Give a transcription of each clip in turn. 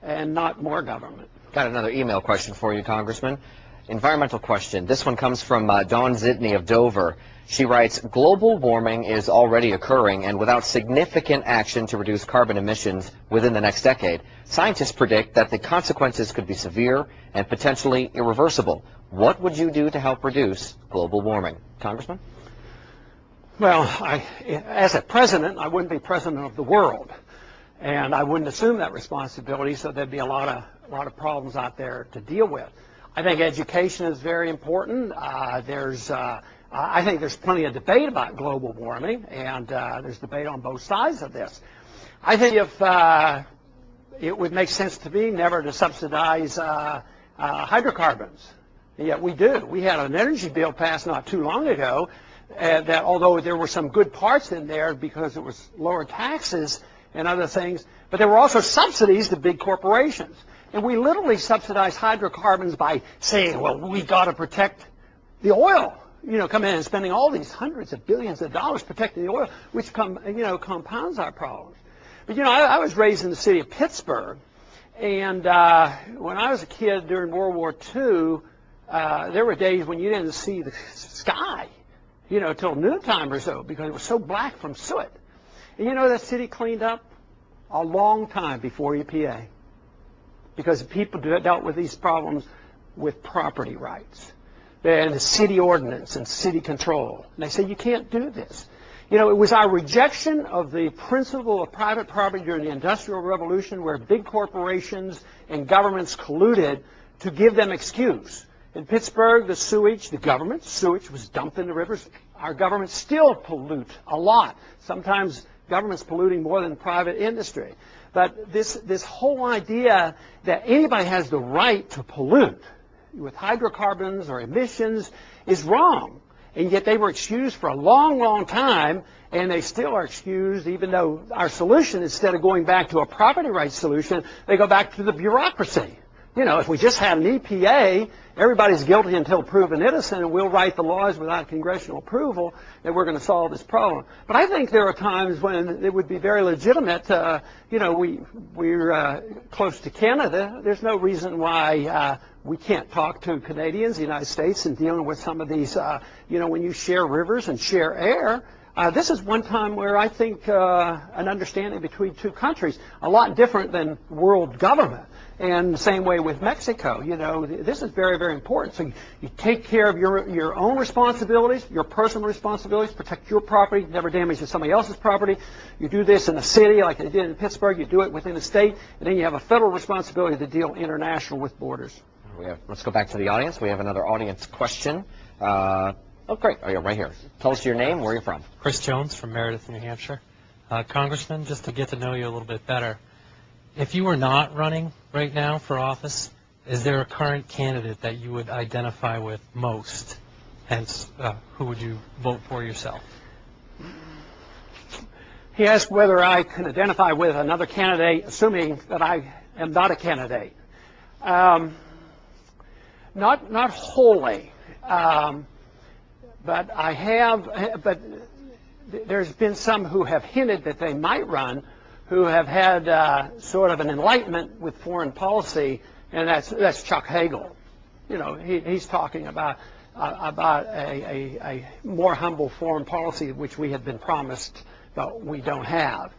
and not more government. Got another email question for you, Congressman. Environmental question. This one comes from Dawn Zitney of Dover. She writes, global warming is already occurring, and without significant action to reduce carbon emissions within the next decade, scientists predict that the consequences could be severe and potentially irreversible. What would you do to help reduce global warming? Congressman? Well, as a president, I wouldn't be president of the world, and I wouldn't assume that responsibility, so there'd be a lot of problems out there to deal with. I think education is very important. I think there's plenty of debate about global warming, and there's debate on both sides of this. I think if it would make sense to me never to subsidize hydrocarbons. Yet we do. We had an energy bill passed not too long ago that although there were some good parts in there because it was lower taxes and other things, but there were also subsidies to big corporations. And we literally subsidize hydrocarbons by saying, well, we've got to protect the oil. You know, coming in and spending all these hundreds of billions of dollars protecting the oil, which compounds our problems. But, you know, I was raised in the city of Pittsburgh, and when I was a kid during World War II, there were days when you didn't see the sky, you know, till noontime or so because it was so black from soot. And you know that city cleaned up a long time before EPA because people dealt with these problems with property rights and the city ordinance and city control. And they say you can't do this. You know, it was our rejection of the principle of private property during the Industrial Revolution where big corporations and governments colluded to give them excuse. In Pittsburgh, the government's sewage was dumped in the rivers. Our governments still pollute a lot. Sometimes government's polluting more than private industry. But this whole idea that anybody has the right to pollute with hydrocarbons or emissions is wrong. And yet they were excused for a long, long time, and they still are excused, even though our solution, instead of going back to a property rights solution, they go back to the bureaucracy. You know, if we just had an EPA, everybody's guilty until proven innocent, and we'll write the laws without congressional approval, that we're going to solve this problem. But I think there are times when it would be very legitimate. You know, we're close to Canada. There's no reason why we can't talk to Canadians, the United States, and dealing with some of these, you know, when you share rivers and share air. This is one time where I think an understanding between two countries, a lot different than world government. And the same way with Mexico, you know, this is very, very important. So you take care of your own responsibilities, your personal responsibilities, protect your property, never damage somebody else's property. You do this in a city like they did in Pittsburgh. You do it within a state, and then you have a federal responsibility to deal international with borders. Let's go back to the audience. We have another audience question. Oh, great. Oh, yeah, right here. Tell us your name, where you're from. Chris Jones from Meredith, New Hampshire. Congressman, just to get to know you a little bit better, if you were not running right now for office, is there a current candidate that you would identify with most? Hence, who would you vote for yourself? He asked whether I can identify with another candidate, assuming that I am not a candidate. Not wholly, but I have. But there's been some who have hinted that they might run, who have had sort of an enlightenment with foreign policy, and that's Chuck Hagel. You know, he's talking about a more humble foreign policy, which we had been promised, but we don't have.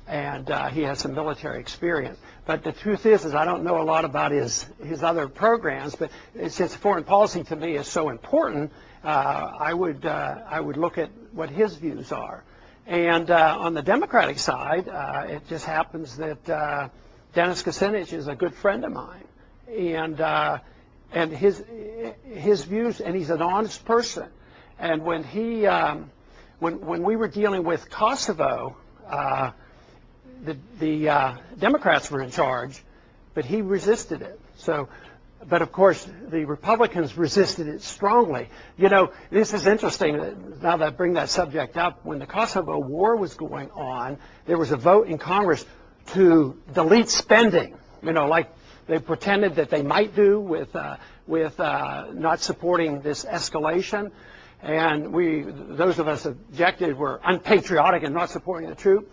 And he has some military experience. But the truth is I don't know a lot about his other programs. But since foreign policy to me is so important, I would look at what his views are. And on the Democratic side, it just happens that Dennis Kucinich is a good friend of mine, and his views, and he's an honest person. And when he when we were dealing with Kosovo, the Democrats were in charge, but he resisted it. So, but of course, the Republicans resisted it strongly. You know, this is interesting. Now that I bring that subject up, when the Kosovo War was going on, there was a vote in Congress to delete spending. You know, like they pretended that they might do with not supporting this escalation. And those of us objected, were unpatriotic and not supporting the troops.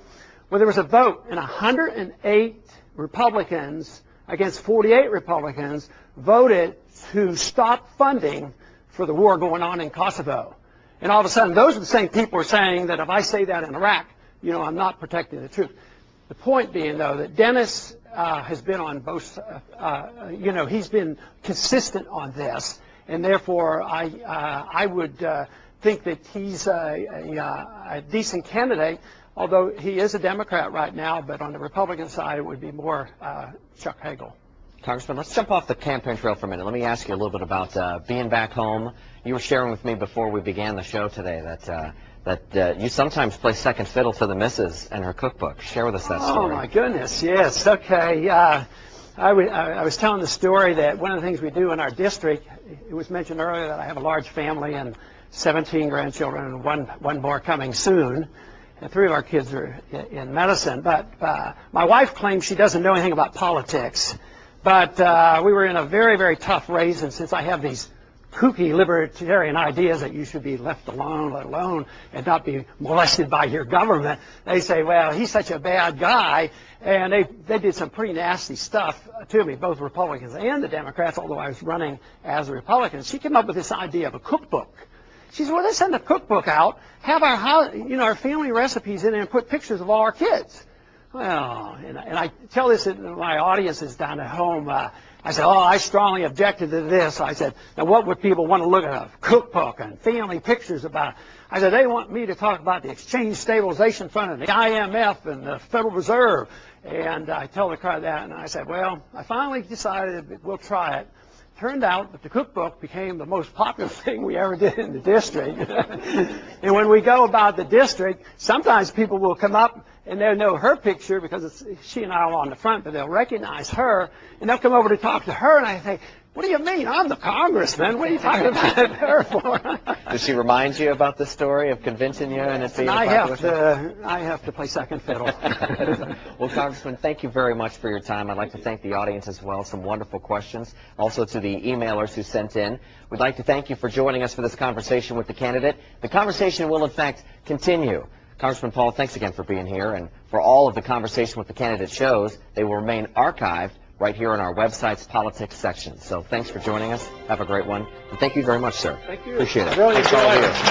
Well, there was a vote, and 108 Republicans against 48 Republicans, voted to stop funding for the war going on in Kosovo. And all of a sudden, those are the same people who are saying that if I say that in Iraq, you know, I'm not protecting the truth. The point being, though, that Dennis has been on both, you know, he's been consistent on this, and therefore I would think that he's a decent candidate, although he is a Democrat right now, but on the Republican side it would be more Chuck Hagel. Congressman, let's jump off the campaign trail for a minute. Let me ask you a little bit about being back home. You were sharing with me before we began the show today that you sometimes play second fiddle to the missus and her cookbook. Share with us that story. Oh, my goodness, yes. Okay. I was telling the story that one of the things we do in our district, it was mentioned earlier that I have a large family and 17 grandchildren and one more coming soon. And 3 of our kids are in medicine. But my wife claims she doesn't know anything about politics. But we were in a very, very tough race, and since I have these kooky libertarian ideas that you should be left alone, let alone, and not be molested by your government, they say, well, he's such a bad guy, and they did some pretty nasty stuff to me, both Republicans and the Democrats, although I was running as a Republican. She came up with this idea of a cookbook. She said, well, let's send a cookbook out, have our house, you know, our family recipes in it, and put pictures of all our kids. Well, and I tell this to my audiences down at home. I said, oh, I strongly objected to this. I said, now what would people want to look at? A cookbook and family pictures about? I said, they want me to talk about the Exchange Stabilization Fund and the IMF and the Federal Reserve. And I tell the crowd that, and I said, well, I finally decided that we'll try it. Turned out that the cookbook became the most popular thing we ever did in the district. And when we go about the district, sometimes people will come up and they'll know her picture because she and I are on the front, but they'll recognize her, and they'll come over to talk to her, and I think, what do you mean? I'm the congressman. What are you talking about her for? Does she remind you about the story of convincing you and it being I have to play second fiddle. Well, Congressman, thank you very much for your time. I'd like to thank the audience as well. Some wonderful questions. Also to the emailers who sent in. We'd like to thank you for joining us for this conversation with the candidate. The conversation will, in fact, continue. Congressman Paul, thanks again for being here. And for all of the conversation with the candidate shows, they will remain archived right here on our website's politics section. So thanks for joining us. Have a great one. And thank you very much, sir. Thank you. Appreciate it. Really Thanks for all enjoyed of it. you.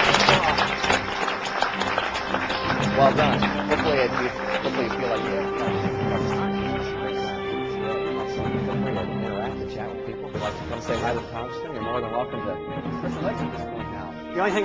Well done. Hopefully you feel like you have interact and chat with people. If you'd like to come say hi to the congressman, you're more than welcome to. Where's the legs at this point now? The only thing